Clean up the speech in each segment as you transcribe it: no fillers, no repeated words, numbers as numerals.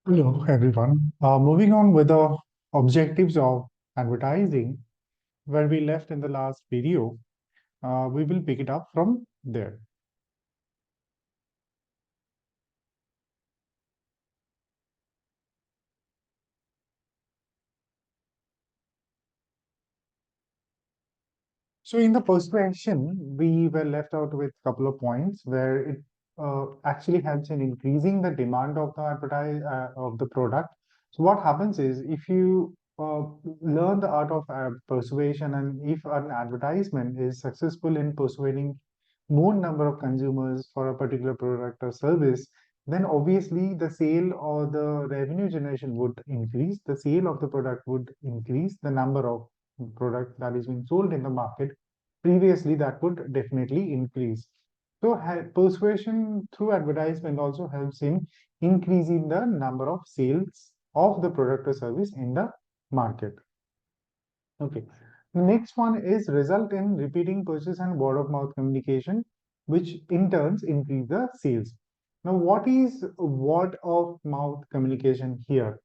Hello, everyone. Moving on with the objectives of advertising, where we left in the last video, we will pick it up from there. So in the first question, we were left out with a couple of points where it actually helps in increasing the demand of the of the product. So what happens is if you learn the art of persuasion, and if an advertisement is successful in persuading more number of consumers for a particular product or service, then obviously the sale or the revenue generation would increase, the sale of the product would increase, the number of product that is being sold in the market previously that would definitely increase. So persuasion through advertisement also helps in increasing the number of sales of the product or service in the market. Okay. The next one is result in repeating purchase and word of mouth communication, which in turns increase the sales. Now, what is word of mouth communication here,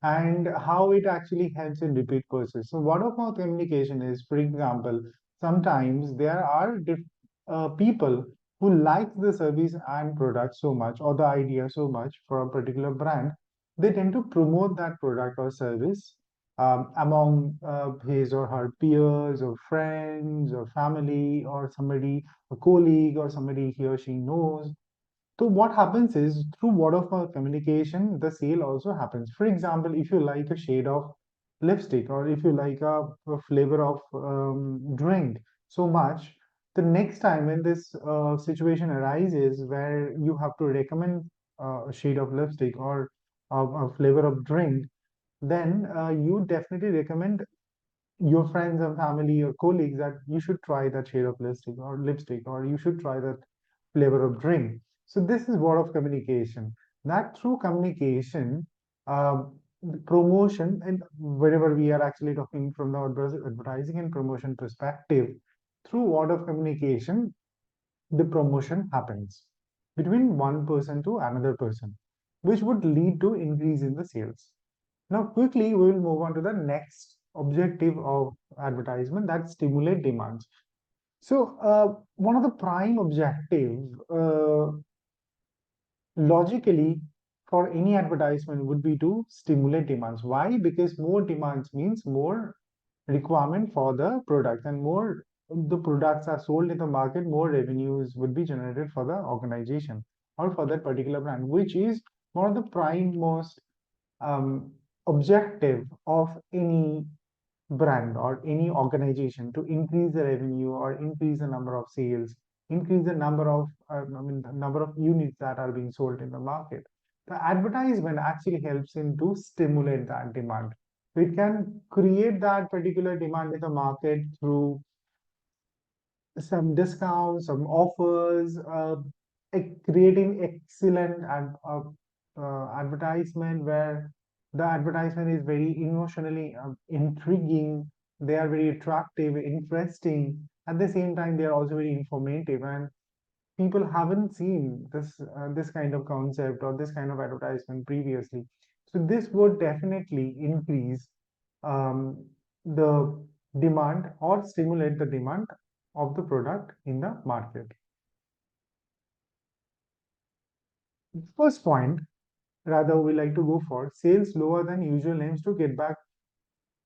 and how it actually helps in repeat purchase? So, word of mouth communication is, for example, sometimes there are people who like the service and product so much, or the idea so much for a particular brand, they tend to promote that product or service among his or her peers or friends or family or somebody, a colleague or somebody he or she knows. So what happens is through word of mouth communication, the sale also happens. For example, if you like a shade of lipstick or if you like a flavor of drink so much, the next time when this situation arises where you have to recommend a shade of lipstick or a flavor of drink, then you definitely recommend your friends and family or colleagues that you should try that shade of lipstick, or you should try that flavor of drink. So this is word of communication. That through communication, promotion, and wherever we are actually talking from the advertising and promotion perspective, through word of communication, the promotion happens between one person to another person, which would lead to increase in the sales. Now, quickly, we will move on to the next objective of advertisement, that stimulate demands. So, one of the prime objectives, logically, for any advertisement would be to stimulate demands. Why? Because more demands means more requirement for the product, and more the products are sold in the market, more revenues would be generated for the organization or for that particular brand, which is one of the prime most um, objective of any brand or any organization, to increase the revenue or increase the number of sales, increase the number of the number of units that are being sold in the market. The advertisement actually helps in to stimulate that demand. It can create that particular demand in the market through some discounts, some offers, creating excellent advertisement where the advertisement is very emotionally intriguing. They are very attractive, interesting. At the same time, they are also very informative, and people haven't seen this kind of concept or this kind of advertisement previously. So this would definitely increase the demand or stimulate the demand of the product in the market. First point, rather, we like to go for sales lower than usual aims to get back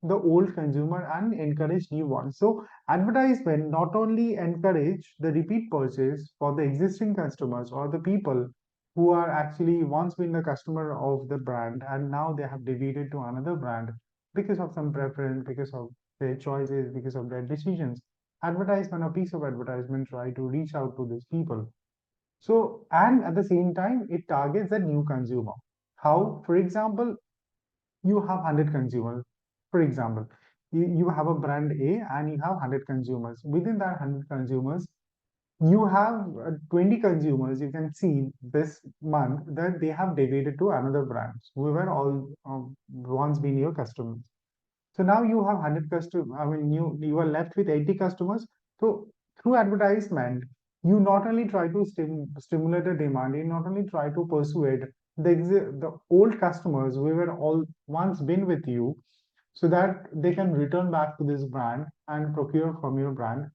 the old consumer and encourage new ones. So advertisement not only encourage the repeat purchase for the existing customers or the people who are actually once been the customer of the brand and now they have deviated to another brand because of some preference, because of their choices, because of their decisions. Advertisement, a piece of advertisement try to reach out to these people. So, and at the same time, it targets a new consumer. How? For example, you have 100 consumers. For example, you have a brand A and you have 100 consumers. Within that 100 consumers, you have 20 consumers. You can see this month that they have deviated to another brand. We were all once been your customers. So now you have 100 customers. I mean, you are left with 80 customers. So through advertisement, you not only try to stimulate a demand, you not only try to persuade the old customers who were all once been with you, so that they can return back to this brand and procure from your brand.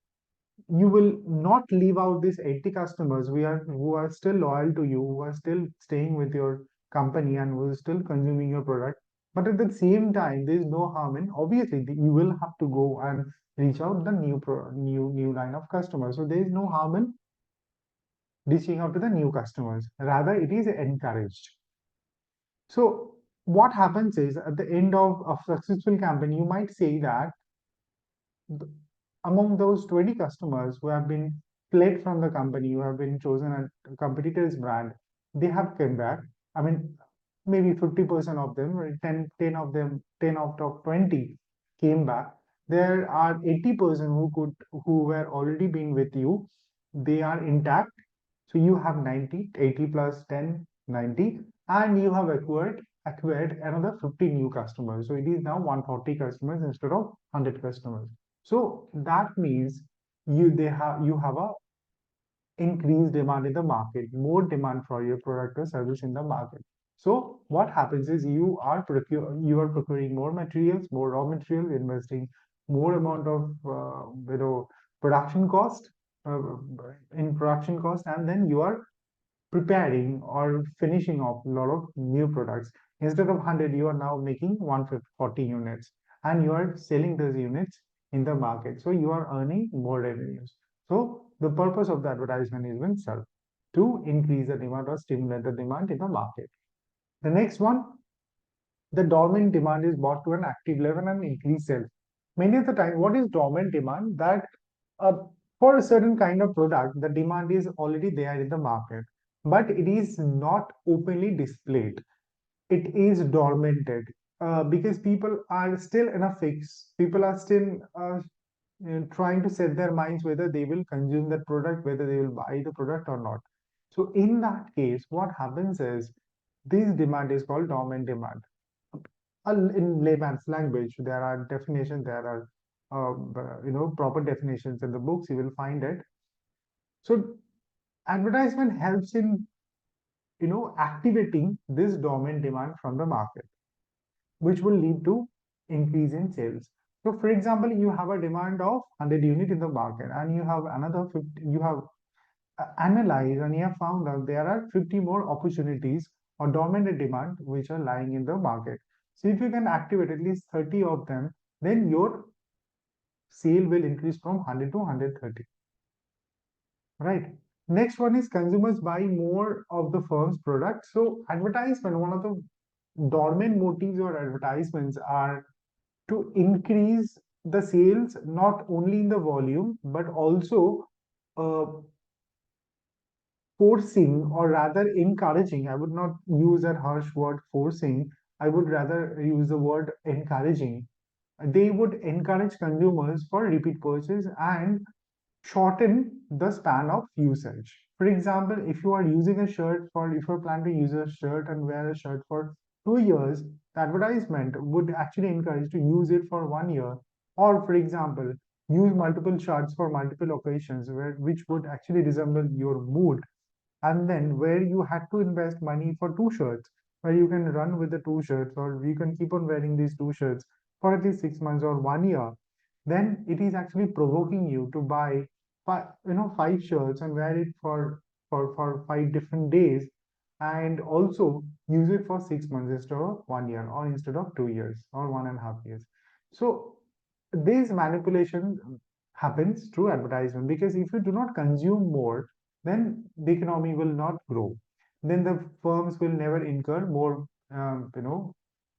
You will not leave out these 80 customers who are still loyal to you, who are still staying with your company and who are still consuming your product. But at the same time, there is no harm in, obviously you will have to go and reach out the new line of customers. So there is no harm in reaching out to the new customers. Rather, it is encouraged. So what happens is at the end of a successful campaign, you might say that th- among those 20 customers who have been fled from the company, who have been chosen a competitor's brand, they have come back. I mean, maybe 50% of them, or 10 of them, 10 out of 20 came back. There are 80% who were already been with you. They are intact. So you have 90, 80 plus 10, 90, and you have acquired another 50 new customers. So it is now 140 customers instead of 100 customers. So that means you have a increased demand in the market, more demand for your product or service in the market. So what happens is you are procuring more materials, more raw materials, investing more amount of production cost in production cost, and then you are preparing or finishing off a lot of new products. Instead of 100, you are now making 140 units, and you are selling those units in the market. So you are earning more revenues. So the purpose of the advertisement is when served to increase the demand or stimulate the demand in the market. The next one, the dormant demand is brought to an active level and increase sales. Many of the time, what is dormant demand? That uh, for a certain kind of product, the demand is already there in the market, but it is not openly displayed. It is dormanted because people are still in a fix. People are still trying to set their minds whether they will consume that product, whether they will buy the product or not. So in that case, what happens is this demand is called dormant demand. In layman's language, there are definitions, there are proper definitions in the books. You will find it. So advertisement helps in activating this dormant demand from the market, which will lead to increase in sales. So, for example, you have a demand of 100 unit in the market, and you have another 50. You have analyzed and you have found out there are 50 more opportunities or dormant demand which are lying in the market. So if you can activate at least 30 of them, then your sale will increase from 100 to 130. Right. Next one is consumers buy more of the firm's product. So advertisement, one of the dormant motives or advertisements are to increase the sales not only in the volume but also uh, forcing, or rather encouraging. I would not use that harsh word forcing. I would rather use the word encouraging. They would encourage consumers for repeat purchase and shorten the span of usage. For example, if you are using a shirt for, if you plan to use a shirt and wear a shirt for 2 years, the advertisement would actually encourage to use it for 1 year. Or, for example, use multiple shirts for multiple occasions, which would actually resemble your mood, and then where you had to invest money for two shirts, where you can run with the two shirts, or you can keep on wearing these two shirts for at least 6 months or 1 year, then it is actually provoking you to buy five shirts and wear it for 5 different days, and also use it for 6 months instead of 1 year, or instead of 2 years or 1.5 years. So this manipulation happens through advertisement, because if you do not consume more, then the economy will not grow. Then the firms will never incur more,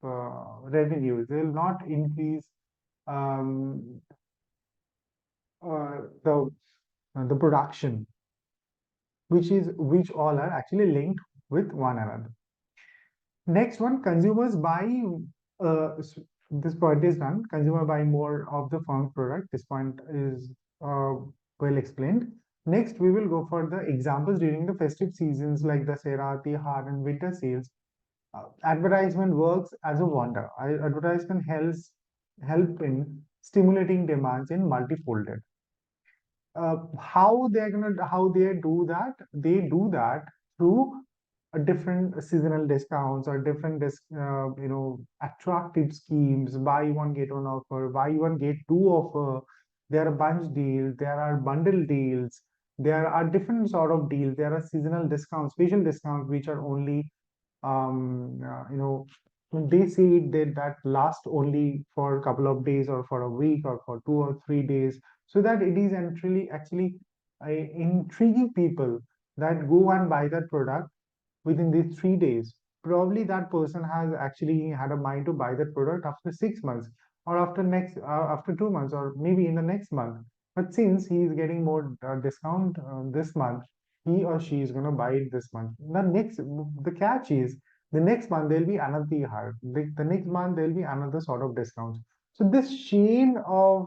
revenues. They will not increase um, the production, which all are actually linked with one another. Next one, consumers buy. This point is done. Consumer buy more of the firm's product. This point is well explained. Next, we will go for the examples during the festive seasons like the Sera, Tihar, and winter sales. Advertisement works as a wonder. Advertisement help in stimulating demands in multifolded. How they do that? They do that through different seasonal discounts or different attractive schemes, buy one get one offer, buy one get two offer. There are bunch deals, there are bundle deals, there are different sort of deals, there are seasonal discounts, special discounts which are only they say that last only for a couple of days or for a week or for 2 or 3 days, so that it is actually intriguing people that go and buy that product within these 3 days. Probably that person has actually had a mind to buy that product after 6 months or after 2 months or maybe in the next month. But since he is getting more discount this month, he or she is going to buy it this month. The catch is the next month there'll be another higher. The next month there'll be another sort of discount. So this chain of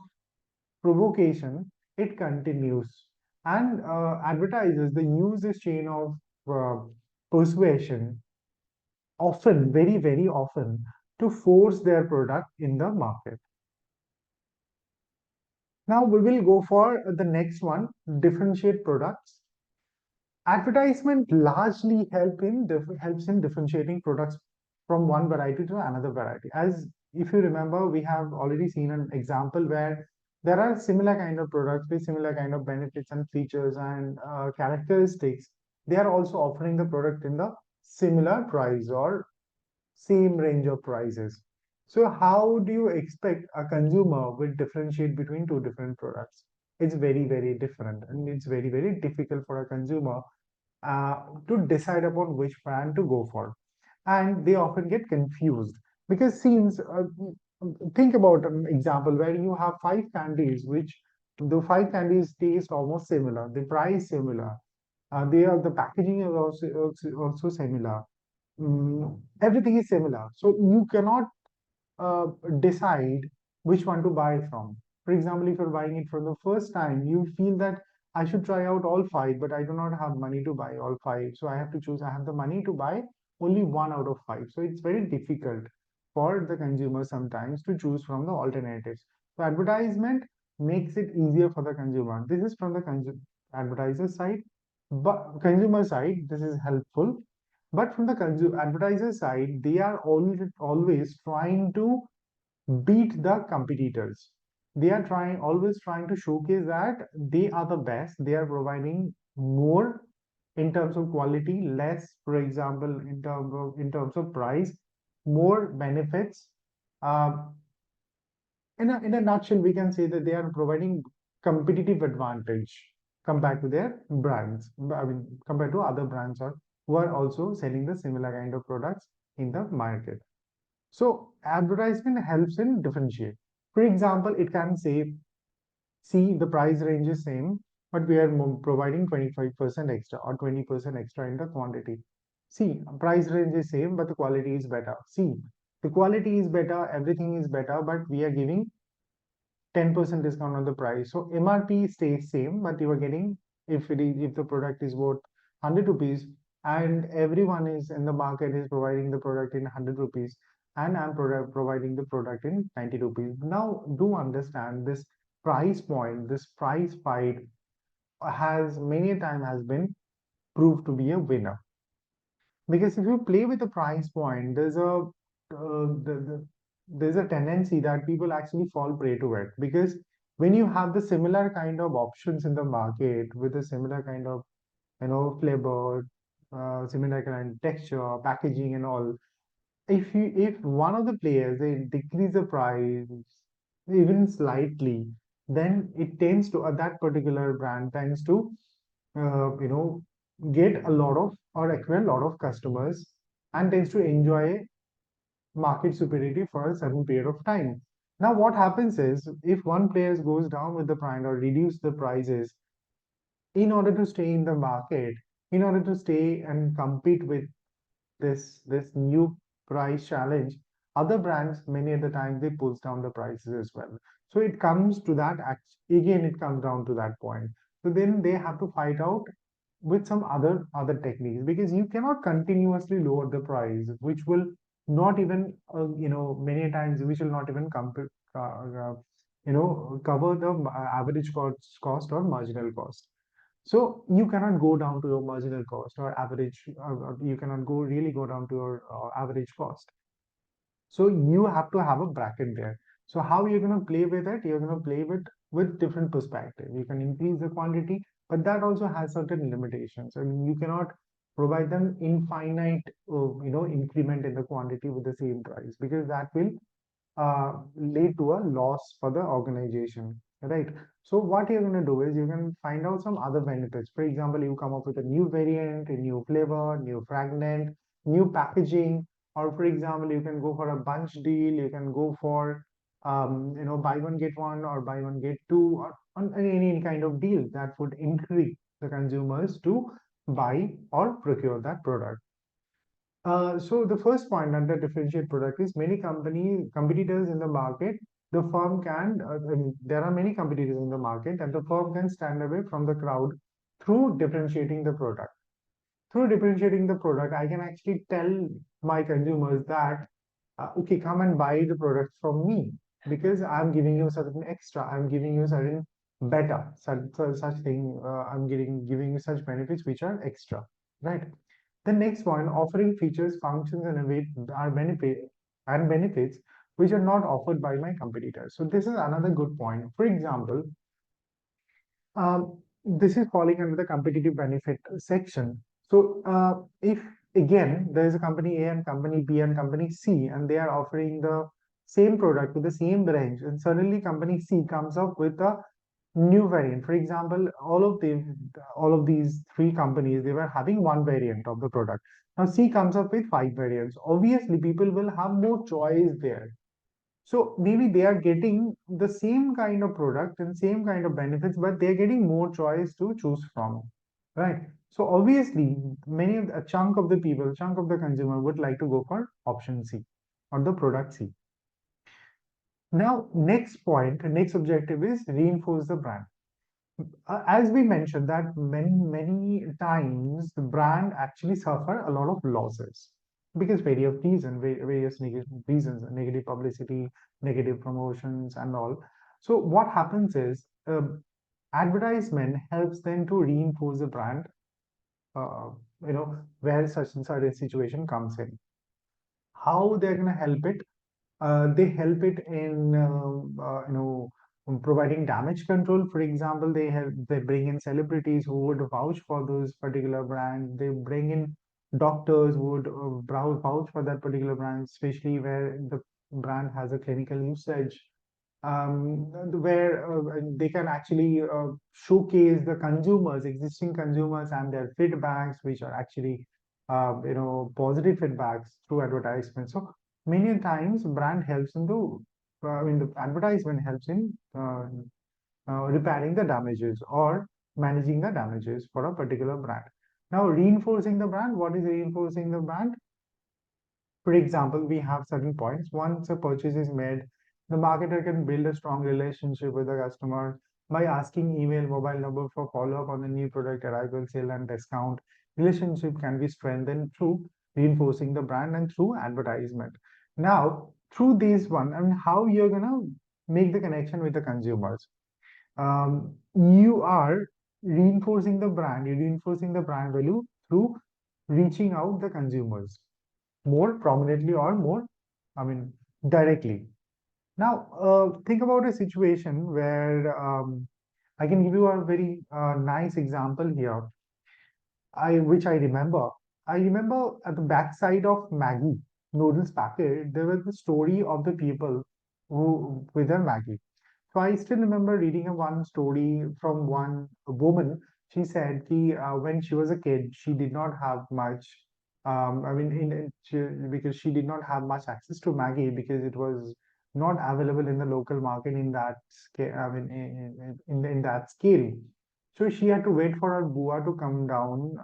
provocation, it continues. And advertisers, they use this chain of uh, persuasion often, very, very often, to force their product in the market. Now we will go for the next one, differentiate products. Advertisement largely helps in differentiating products from one variety to another variety. As if you remember, we have already seen an example where there are similar kind of products with similar kind of benefits and features and characteristics. They are also offering the product in the similar price or same range of prices. So how do you expect a consumer will differentiate between two different products? It's very, very different, and it's very, very difficult for a consumer to decide upon which brand to go for. And they often get confused because since think about an example where you have five candies, which the five candies taste almost similar, the price similar, the packaging is also similar. Everything is similar. So you cannot uh, decide which one to buy from. For example, if you're buying it for the first time, you feel that I should try out all five, but I do not have money to buy all five. So I have to choose, I have the money to buy only one out of five. So it's very difficult for the consumer sometimes to choose from the alternatives. So advertisement makes it easier for the consumer. This is from the advertiser side, but consumer side, this is helpful. But from the advertiser side, they are always trying to beat the competitors. They are always trying to showcase that they are the best. They are providing more in terms of quality, less, for example, in terms of price, more benefits. Uh, in a nutshell, we can say that they are providing competitive advantage compared to their brands. I mean, compared to other brands or who are also selling the similar kind of products in the market. So advertisement helps in differentiate. For example, it can say, see, the price range is same, but we are providing 25% extra or 20% extra in the quantity. See, price range is same, but the quality is better. See, the quality is better, everything is better, but we are giving 10% discount on the price. So MRP stays same, but you are getting, if the product is worth 100 rupees and everyone is in the market is providing the product in 100 rupees and I'm providing the product in 90 rupees. Now do understand this price point, this price fight has many a time has been proved to be a winner. Because if you play with the price point, there's a tendency that people actually fall prey to it. Because when you have the similar kind of options in the market with a similar kind of flavor, similar kind of texture, packaging, and all, if one of the players they decrease the price even slightly, then it tends to that particular brand tends to uh, you know get a lot of or acquire a lot of customers and tends to enjoy market superiority for a certain period of time. Now what happens is if one player goes down with the price or reduce the prices in order to stay in the market, in order to stay and compete with this new price challenge, other brands many at the time they pulls down the prices as well. So it comes to that again it comes down to that point. So then they have to fight out with some other techniques because you cannot continuously lower the price, which will not even many times which will not even cover the average cost or marginal cost. So you cannot go down to your marginal cost or average, you cannot go down to your average cost. So you have to have a bracket there. So how you're going to play with it? You're going to play with different perspective. You can increase the quantity, but that also has certain limitations. I mean, you cannot provide them infinite, increment in the quantity with the same price, because that will lead to a loss for the organization, right? So what you're going to do is you can find out some other benefits. For example, you come up with a new variant, a new flavor, new fragment, new packaging, or for example, you can go for a bunch deal. You can go for buy one get one or buy one get two, or on any kind of deal that would increase the consumers to buy or procure that product. So the first point under differentiate product is many company competitors in the market. The firm can, there are many competitors in the market, and the firm can stand away from the crowd through differentiating the product. Through differentiating the product, I can actually tell my consumers that, okay, come and buy the product from me because I'm giving you certain extra, I'm giving you certain better, such thing, I'm giving you such benefits which are extra, right? The next one, offering features, functions, and benefits which are not offered by my competitors. So this is another good point. For example, this is falling under the competitive benefit section. So, if again there is a company A and company B and company C, and they are offering the same product with the same range, and suddenly company C comes up with a new variant. For example, all of these three companies, they were having one variant of the product. Now C comes up with five variants. Obviously, people will have more choice there. So maybe they are getting the same kind of product and same kind of benefits, but they're getting more choice to choose from, right? So obviously, a chunk of the people, chunk of the consumer would like to go for option C or the product C. Now, next point, next objective is reinforce the brand. As we mentioned that many times the brand actually suffer a lot of losses because various negative reasons, negative publicity, negative promotions, and all. So what happens is advertisement helps them to reinforce the brand. Uh, where such and certain situation comes in. How they're going to help it? They help it in providing damage control. For example, they bring in celebrities who would vouch for those particular brands. They bring in doctors who would vouch for that particular brand, especially where the brand has a clinical usage, where they can actually showcase the consumers, existing consumers, and their feedbacks, which are actually positive feedbacks through advertisements. So many times, brand helps into, the advertisement helps in repairing the damages or managing the damages for a particular brand. Now, reinforcing the brand. What is reinforcing the brand? For example, we have certain points. Once a purchase is made, the marketer can build a strong relationship with the customer by asking email, mobile number for follow-up on the new product arrival, sale, and discount. Relationship can be strengthened through reinforcing the brand and through advertisement. Now, through these one, I mean, how you're gonna make the connection with the consumers? You are reinforcing the brand. You're reinforcing the brand value through reaching out the consumers more prominently or more, I mean, directly. Now, think about a situation where I can give you a very nice example here. Which I remember. I remember at the backside of Maggie noodles packet, there was the story of the people who with their Maggie. So I still remember reading a one story from one woman. She said when she was a kid, she did not have much. Because she did not have much access to Maggie because it was not available in the local market in that scale. I mean, in that scale. So she had to wait for her bua to come down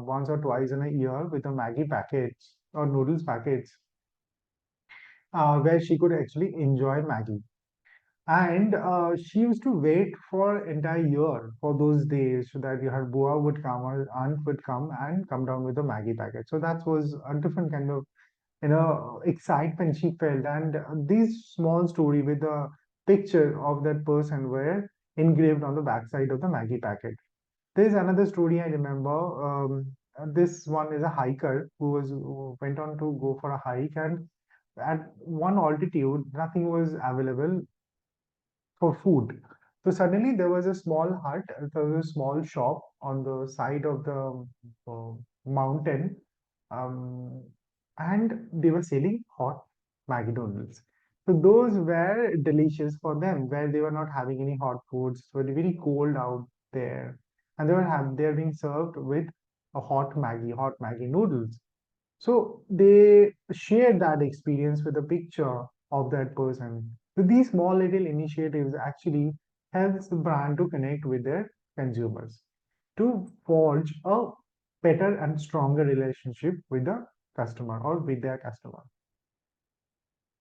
once or twice in a year with the Maggie packets or noodles packets, where she could actually enjoy Maggie. And she used to wait for entire year for those days so that her bua would come or aunt would come and come down with the Maggie packet. So that was a different kind of excitement she felt. And this small story with the picture of that person were engraved on the backside of the Maggie packet. There's another story I remember. This one is a hiker who went on to go for a hike, and at one altitude, nothing was available for food. So suddenly there was a small hut, there was a small shop on the side of the uh, mountain, um, and they were selling hot Maggi noodles. So those were delicious for them, where they were not having any hot foods. So it's very cold out there, and they're being served with a hot Maggi noodles. So they share that experience with a picture of that person. So these small little initiatives actually helps the brand to connect with their consumers, to forge a better and stronger relationship with the customer or with their customer.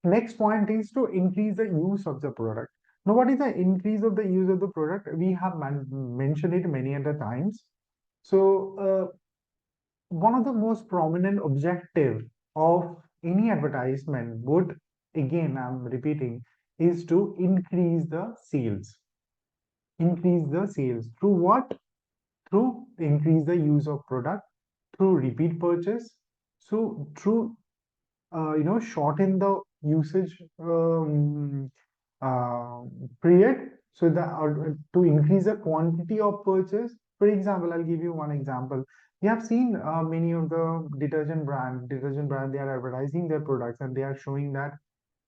Next point is to increase the use of the product. Now, what is the increase of the use of the product? We have mentioned it many other times. So, one of the most prominent objective of any advertisement would, again I'm repeating, is to increase the sales through what? Through increase the use of product, through repeat purchase, so through shorten the usage uh, period, so that to increase the quantity of purchase. For example, I'll give you one example. We have seen many of the detergent brand, they are advertising their products and they are showing that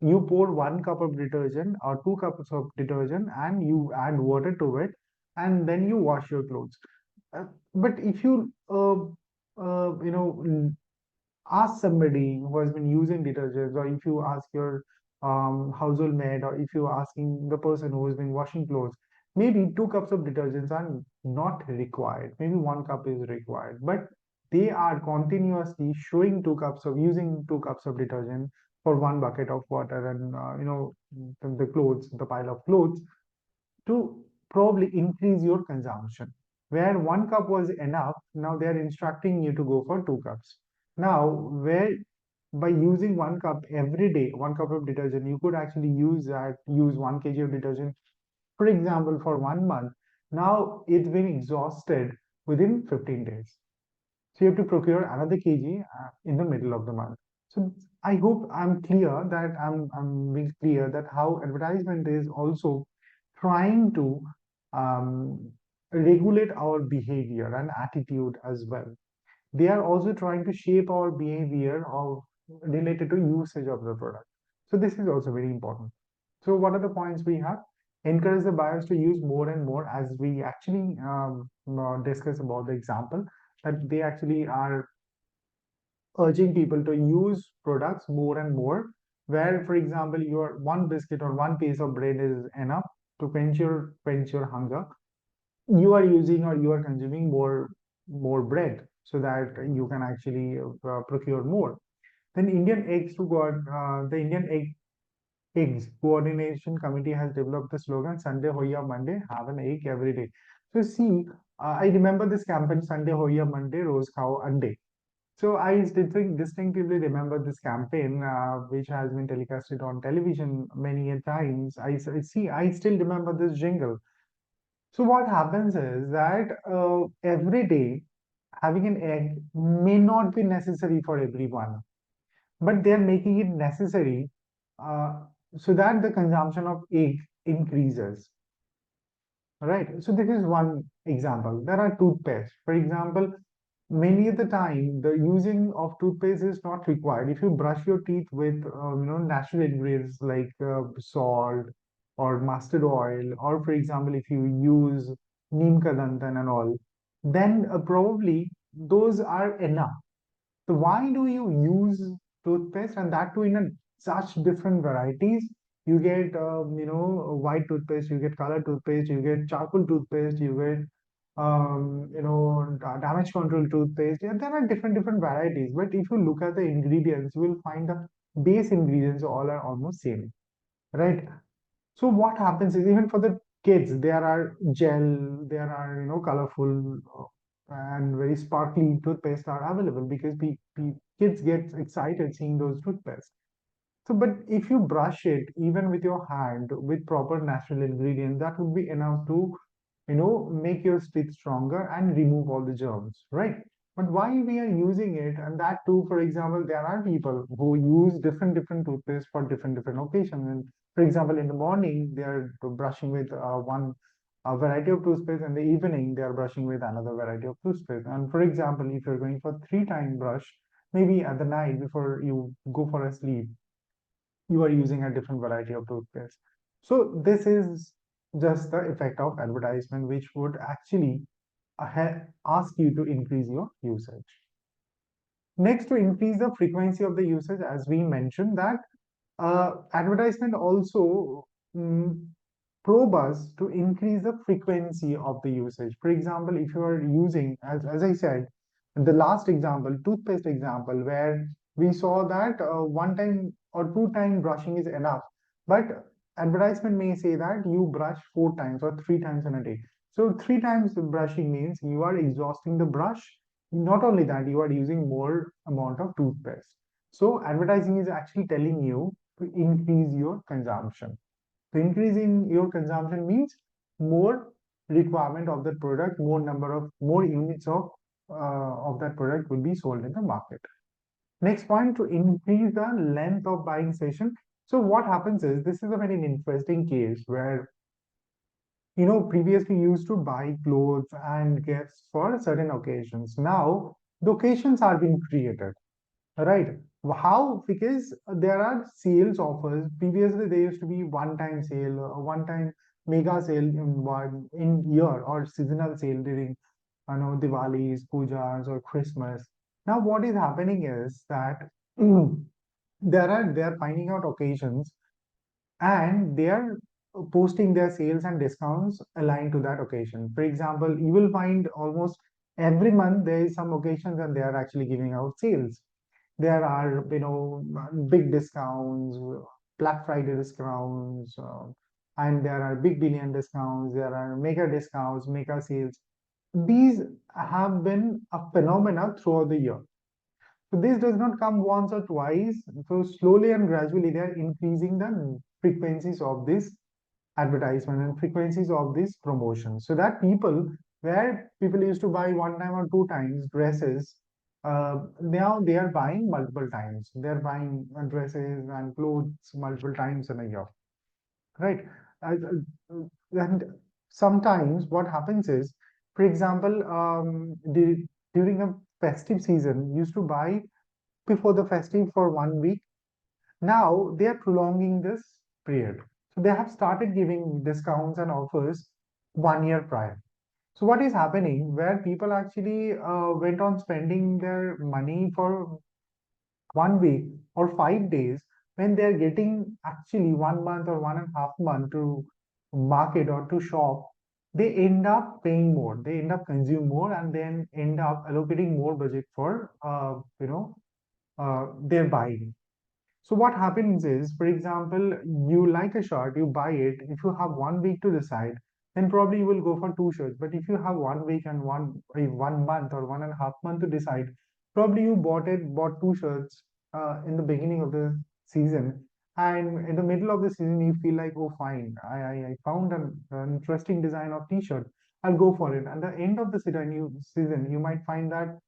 you pour 1 cup of detergent or 2 cups of detergent and you add water to it and then you wash your clothes. But if you ask somebody who has been using detergents, or if you ask your household maid, or if you're asking the person who has been washing clothes, maybe 2 cups of detergents are not required. Maybe 1 cup is required, but they are continuously showing 2 cups of using 2 cups of detergent for one bucket of water, and the clothes, the pile of clothes, to probably increase your consumption. Where 1 cup was enough, now they are instructing you to go for 2 cups. Now, where by using 1 cup every day, 1 cup of detergent, you could actually use 1 kg of detergent, for example, for 1 month. Now it's been exhausted within 15 days. So you have to procure another kg in the middle of the month. So I hope I'm being clear that how advertisement is also trying to um, regulate our behavior and attitude as well. They are also trying to shape our behavior of related to usage of the product. So this is also very important. So what are the points we have? Encourage the buyers to use more and more, as we actually discuss about the example, that they actually are urging people to use products more and more. Where, for example, your one biscuit or one piece of bread is enough to quench your hunger, you are using or you are consuming more bread so that you can actually procure more. Then the Indian Eggs Coordination Committee has developed the slogan Sunday Hoya Monday, have an egg every day. So see, I remember this campaign Sunday Hoya Monday, Rose Khao Ande. So I distinctively remember this campaign, which has been telecasted on television many a times. I still remember this jingle. So what happens is that every day having an egg may not be necessary for everyone, but they are making it necessary uh, so that the consumption of egg increases. Right. So this is one example. There are toothpaste. For example, many of the time the using of toothpaste is not required. If you brush your teeth with natural ingredients like salt or mustard oil, or for example, if you use neem ka dantan and all, then probably those are enough. So why do you use toothpaste, and that too in such different varieties? You get, white toothpaste, you get color toothpaste, you get charcoal toothpaste, you get, damage control toothpaste. Yeah, there are different varieties. But if you look at the ingredients, you will find the base ingredients all are almost same, right? So what happens is even for the kids, there are gel, there are colorful and very sparkly toothpaste are available because kids get excited seeing those toothpaste. So, but if you brush it even with your hand with proper natural ingredients, that would be enough to make your teeth stronger and remove all the germs, right? But why we are using it, and that too, for example, there are people who use different toothpaste for different occasions. And for example, in the morning they are brushing with one variety of toothpaste, and in the evening they are brushing with another variety of toothpaste. And for example, if you're going for 3 time brush, maybe at the night before you go for a sleep, you are using a different variety of toothpaste. So this is just the effect of advertisement, which would actually ask you to increase your usage. Next, to increase the frequency of the usage, as we mentioned that advertisement also mm, probe us to increase the frequency of the usage. For example, if you are using, as I said, the last example, toothpaste example, where we saw that 1 time or 2 time brushing is enough, but advertisement may say that you brush 4 times or 3 times in a day. So 3 times brushing means you are exhausting the brush. Not only that, you are using more amount of toothpaste. So advertising is actually telling you to increase your consumption. So increasing your consumption means more requirement of the product, more units of that product will be sold in the market. Next point, to increase the length of buying session. So what happens is, this is a very interesting case where previously you used to buy clothes and gifts for certain occasions. Now the occasions are being created. Right. How? Because there are sales offers. Previously, there used to be one-time sale, one-time mega sale in year, or seasonal sale during, Diwali's, pujas, or Christmas. Now, what is happening is that they are finding out occasions, and they are posting their sales and discounts aligned to that occasion. For example, you will find almost every month there is some occasions and they are actually giving out sales. There are, big discounts, Black Friday discounts, and there are big billion discounts. There are mega discounts, mega sales. These have been a phenomena throughout the year. So this does not come once or twice. So slowly and gradually, they are increasing the frequencies of this advertisement and frequencies of these promotions, so that where people used to buy 1 time or 2 times dresses, now they are buying multiple times. They're buying dresses and clothes multiple times in a year, right? And sometimes what happens is, for example, during a festive season, used to buy before the festive for 1 week. Now they are prolonging this period. So they have started giving discounts and offers 1 year prior. So what is happening, where people actually went on spending their money for 1 week or 5 days, when they're getting actually 1 month or 1.5 month to market or to shop, they end up paying more. They end up consume more, and then end up allocating more budget for their buying. So what happens is, for example, you like a shirt, you buy it. If you have 1 week to decide, then probably you will go for two shirts. But if you have 1 week and 1 month or 1.5 month to decide, probably you bought two shirts in the beginning of the season, and in the middle of the season you feel like, oh fine, I found an interesting design of t-shirt. I'll go for it. At the end of the season, you might find that,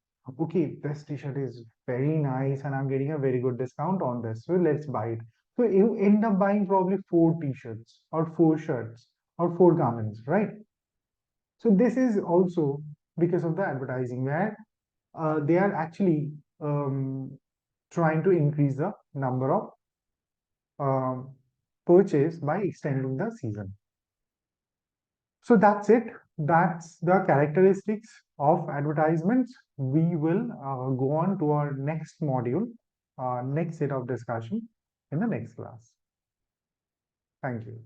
okay, this t-shirt is very nice and I'm getting a very good discount on this, so let's buy it. So you end up buying probably four t-shirts or four shirts or four garments, right? So this is also because of the advertising, where they are actually trying to increase the number of um, purchase by extending the season. So that's it. That's the characteristics of advertisements. We will go on to our next module, next set of discussion in the next class. Thank you.